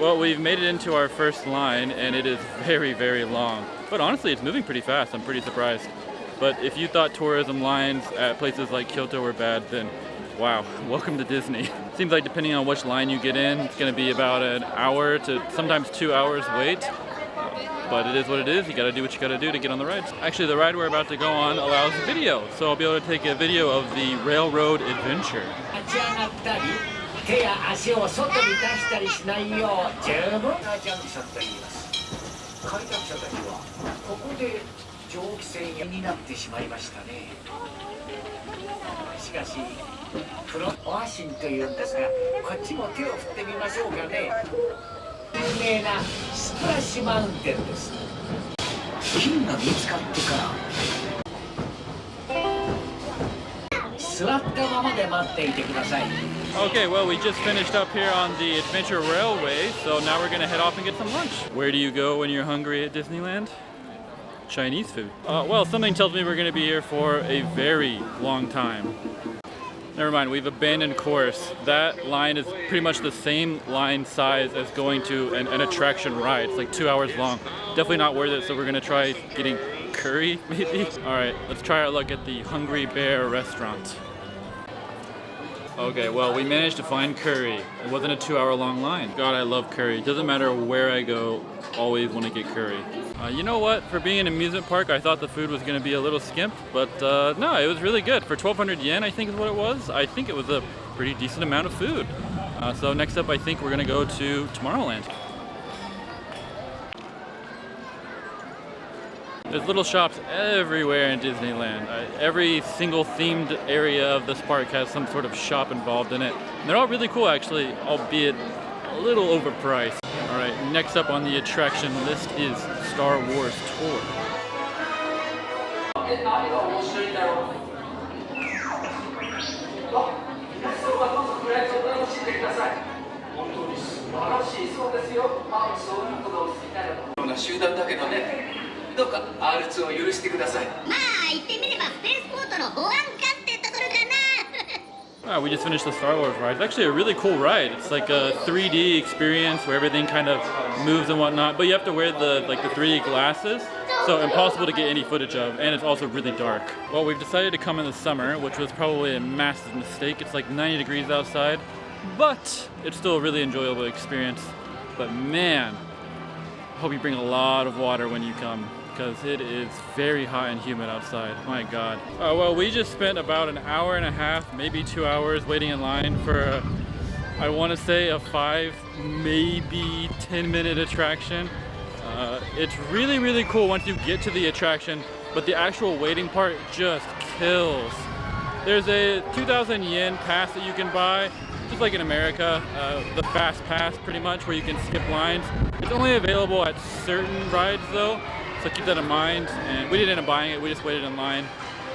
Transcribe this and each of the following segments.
Well, we've made it into our first line and it is very, very long. But honestly, it's moving pretty fast. I'm pretty surprised. But if you thought tourism lines at places like Kyoto were bad, then wow, welcome to Disney. Seems like depending on which line you get in, it's going to be about an hour to sometimes 2 hours wait. But it is what it is. You got to do what you got to do to get on the rides. Actually, the ride we're about to go on allows video, so I'll be able to take a video of the Railroad Adventure. 手や足を外に出したりしないよう十分な準備されています。開拓者たちはここで蒸気船になってしまいましたね。しかしプロオアシンというんですが、こっちも手を振ってみましょうかね。有名なスプラッシュマウンテンです。金が見つかってから座ったままで待っていてください。Okay, well, we just finished up here on the Adventure Railway, so now we're gonna head off and get some lunch. Where do you go when you're hungry at Disneyland? Chinese food. Well, something tells me we're gonna be here for a very long time. Never mind, we've abandoned course. That line is pretty much the same line size as going to an attraction ride. It's like 2 hours long. Definitely not worth it, so we're gonna try getting curry, maybe? All right, let's try our luck at the Hungry Bear restaurant. Okay, well, we managed to find curry. It wasn't a 2 hour long line. God, I love curry. It doesn't matter where I go, always want to get curry. You know what? For being an amusement park, I thought the food was going to be a little skimp, but no, it was really good. For 1,200 yen, I think is what it was. I think it was a pretty decent amount of food. So next up, I think we're going to go to Tomorrowland. There's little shops everywhere in Disneyland. Every single themed area of this park has some sort of shop involved in it. And they're all really cool, actually, albeit a little overpriced. All right, next up on the attraction list is Star Wars Tour. R2 を許してください。まあ言ってみればスペースポートの保安官ってところかな。We just finished the Star Wars ride. It's actually a really cool ride. It's like a 3D experience where everything kind of moves and whatnot, but you have to wear the 3D glasses, so impossible to get any footage of, and it's also really dark. Well, we've decided to come in the summer, which was probably a massive mistake. It's like 90 degrees outside, but it's still a really enjoyable experience. But man, I hope you bring a lot of water when you come, because it is very hot and humid outside. My God. Well, we just spent about an hour and a half, maybe 2 hours waiting in line for, I want to say a 5, maybe 10-minute attraction. It's really, really cool once you get to the attraction, but the actual waiting part just kills. There's a 2,000 yen pass that you can buy, just like in America, the fast pass pretty much, where you can skip lines. It's only available at certain rides though, so keep that in mind. And we didn't end up buying it, we just waited in line.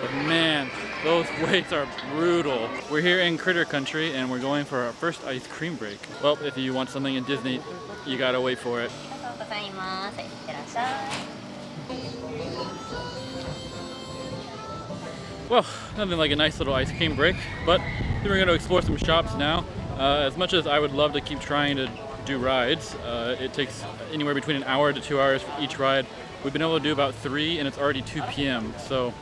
But man, those waits are brutal. We're here in Critter Country and we're going for our first ice cream break. Well, if you want something in Disney, you gotta wait for it. Well, nothing like a nice little ice cream break, but we're going to explore some shops now. As much as I would love to keep trying to do rides, it takes anywhere between an hour to 2 hours for each ride. We've been able to do about 3 and it's already 2 p.m. So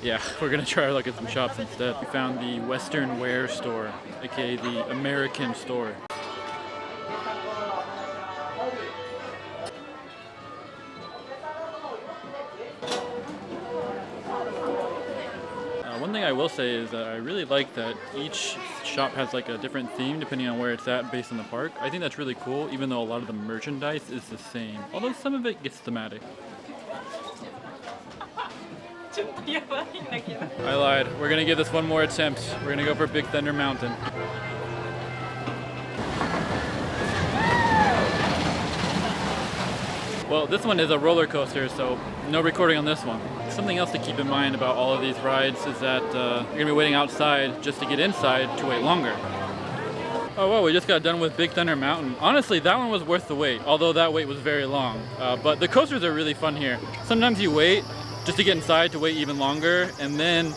yeah, we're going to try our luck at some shops instead. We found the Western Wear store, aka the American store. One thing I will say is that I really like that each shop has like a different theme depending on where it's at based on the park. I think that's really cool, even though a lot of the merchandise is the same, although some of it gets thematic. I lied. We're gonna give this one more attempt. We're gonna go for Big Thunder Mountain. Well, this one is a roller coaster, so no recording on this one. Something else to keep in mind about all of these rides is that you're gonna be waiting outside just to get inside to wait longer. Oh well, we just got done with Big Thunder Mountain. Honestly, that one was worth the wait, although that wait was very long. But the coasters are really fun here. Sometimes you wait just to get inside to wait even longer, and then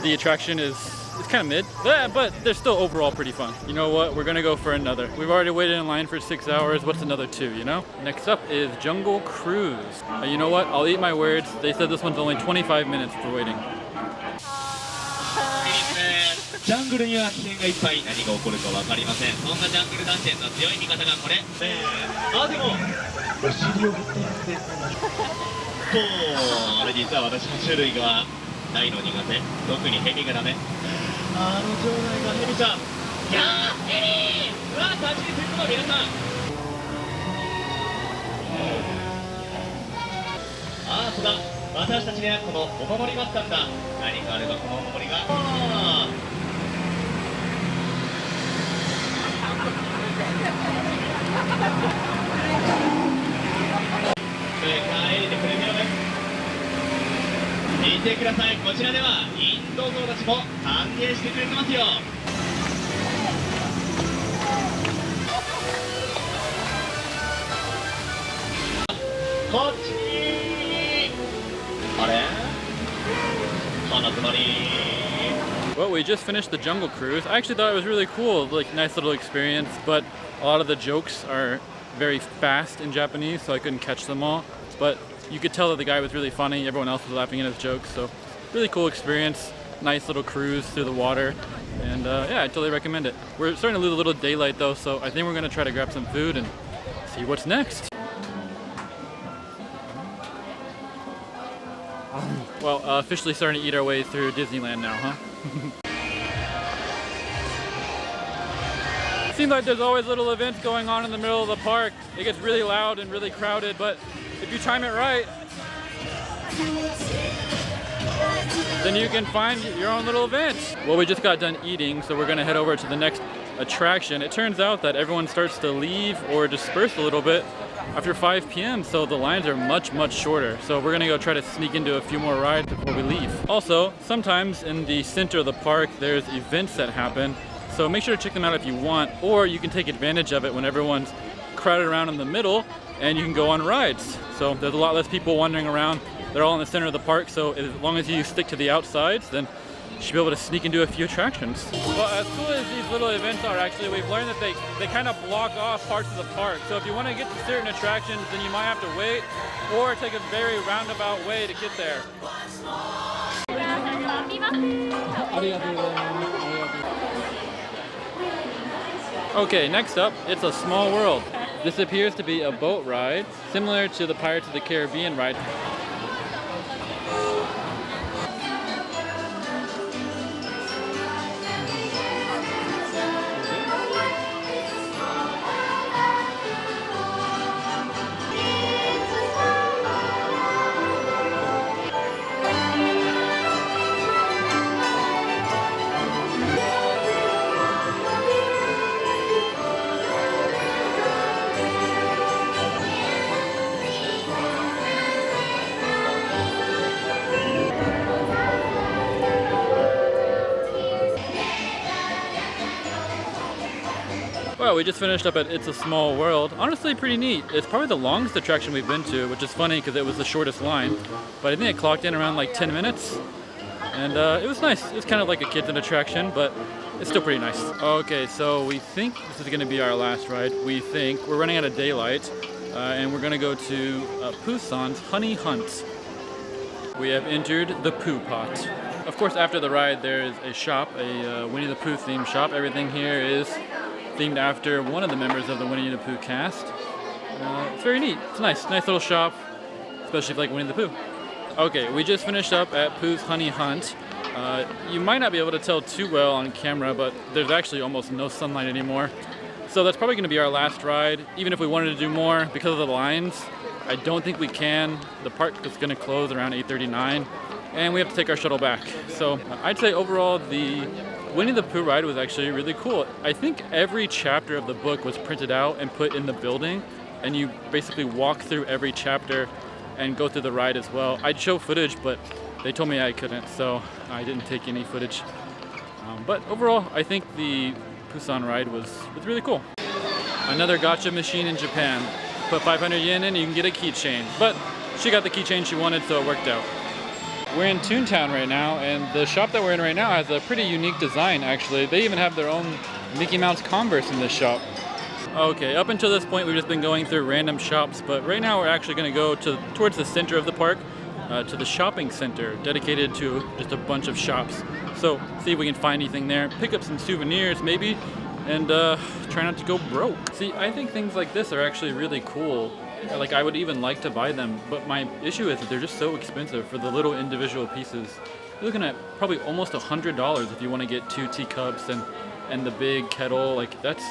the attraction is it's kind of mid, but they're still overall pretty fun. You know what? We're gonna go for another. We've already waited in line for 6 hours. What's another 2, you know? Next up is Jungle Cruise. You know what? I'll eat my words. They said this one's only 25 minutes for waiting. ジャングルには危険がいっぱい、何が起こるか分かりません。そんなジャングル探検の強い味方がこれ。あ、でもお尻を振っていってあれ実は私の種類が大の苦手、特にヘビがダメ。あの場内がヘビちゃん、いやーヘビー、うわー立ち入りするの皆さん。ああそうだ、私たちにはこのお守りがあったんだ。何かあればこのお守りが帰ってくれるよね。見てください、こちらではインド象たちも歓迎してくれてますよ。こっちにあれ花くなり。Well, we just finished the Jungle Cruise. I actually thought it was really cool, like nice little experience, but a lot of the jokes are very fast in Japanese, so I couldn't catch them all. But you could tell that the guy was really funny, everyone else was laughing at his jokes, so really cool experience, nice little cruise through the water, and yeah, I totally recommend it. We're starting to lose a little daylight though, so I think we're gonna try to grab some food and see what's next. Well, officially starting to eat our way through Disneyland now, huh? Seems like there's always little events going on in the middle of the park. It gets really loud and really crowded, but if you time it right, then you can find your own little event. Well, we just got done eating, so we're gonna head over to the next attraction. It turns out that everyone starts to leave or disperse a little bit after 5 p.m. so the lines are much shorter. So we're gonna go try to sneak into a few more rides before we leave. Also, sometimes in the center of the park there's events that happen, so make sure to check them out if you want, or you can take advantage of it when everyone's crowded around in the middle and you can go on rides. So there's a lot less people wandering around. They're all in the center of the park, so as long as you stick to the outsides, then you should be able to sneak into a few attractions. Well, as cool as these little events are, actually, we've learned that they kind of block off parts of the park. So if you want to get to certain attractions, then you might have to wait or take a very roundabout way to get there. Okay, next up, it's a small world. This appears to be a boat ride, similar to the Pirates of the Caribbean ride. Well, we just finished up at It's a Small World. Honestly, pretty neat. It's probably the longest attraction we've been to, which is funny because it was the shortest line. But I think it clocked in around like 10 minutes. And it was nice. It was kind of like a kid's attraction, but it's still pretty nice. Okay, so we think this is going to be our last ride. We think. We're running out of daylight. And we're going to go to Pooh's Honey Hunt. We have entered the Pooh Pot. Of course, after the ride, there's a shop, a Winnie the Pooh themed shop. Everything here is themed after one of the members of the Winnie the Pooh cast. It's very neat. It's nice little shop, especially if you like Winnie the Pooh. Okay, we just finished up at Pooh's Honey Hunt. You might not be able to tell too well on camera, but there's actually almost no sunlight anymore. So that's probably going to be our last ride, even if we wanted to do more because of the lines. I don't think we can. The park is going to close around 8:39, and we have to take our shuttle back. So I'd say overall the Winnie the Pooh ride was actually really cool. I think every chapter of the book was printed out and put in the building, and you basically walk through every chapter and go through the ride as well. I'd show footage, but they told me I couldn't, so I didn't take any footage. But overall, I think the Pooh's ride was really cool. Another gacha machine in Japan. Put 500 yen in, you can get a keychain. But she got the keychain she wanted, so it worked out. We're in Toontown right now, and the shop that we're in right now has a pretty unique design, actually. They even have their own Mickey Mouse Converse in this shop. Okay, up until this point, we've just been going through random shops, but right now we're actually going to go towards the center of the park, to the shopping center, dedicated to just a bunch of shops. So, see if we can find anything there, pick up some souvenirs maybe, and try not to go broke. See, I think things like this are actually really cool. Like, I would even like to buy them, but my issue is that they're just so expensive for the little individual pieces. You're looking at probably almost $100 if you want to get 2 teacups and the big kettle. Like, that's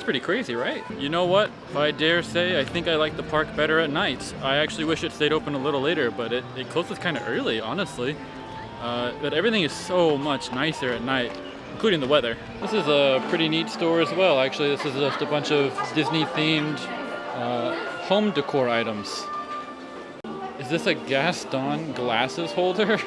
pretty crazy, right? You know what? If I dare say, I think I like the park better at night. I actually wish it stayed open a little later, but it closes kind of early, honestly. But everything is so much nicer at night, including the weather. This is a pretty neat store as well. Actually, this is just a bunch of Disney-themed home decor items. Is this a Gaston glasses holder?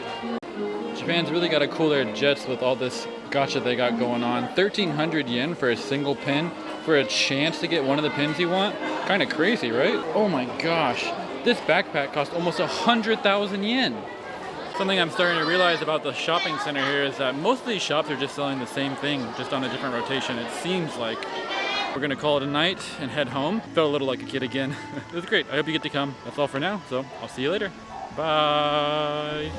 Japan's really got to cool their jets with all this gotcha they got going on. 1,300 yen for a single pin, for a chance to get one of the pins you want? Kind of crazy, right? Oh my gosh. This backpack cost almost 100,000 yen. Something I'm starting to realize about the shopping center here is that most of these shops are just selling the same thing, just on a different rotation, it seems like. We're gonna call it a night and head home. Felt a little like a kid again. It was great. I hope you get to come. That's all for now, so I'll see you later. Bye.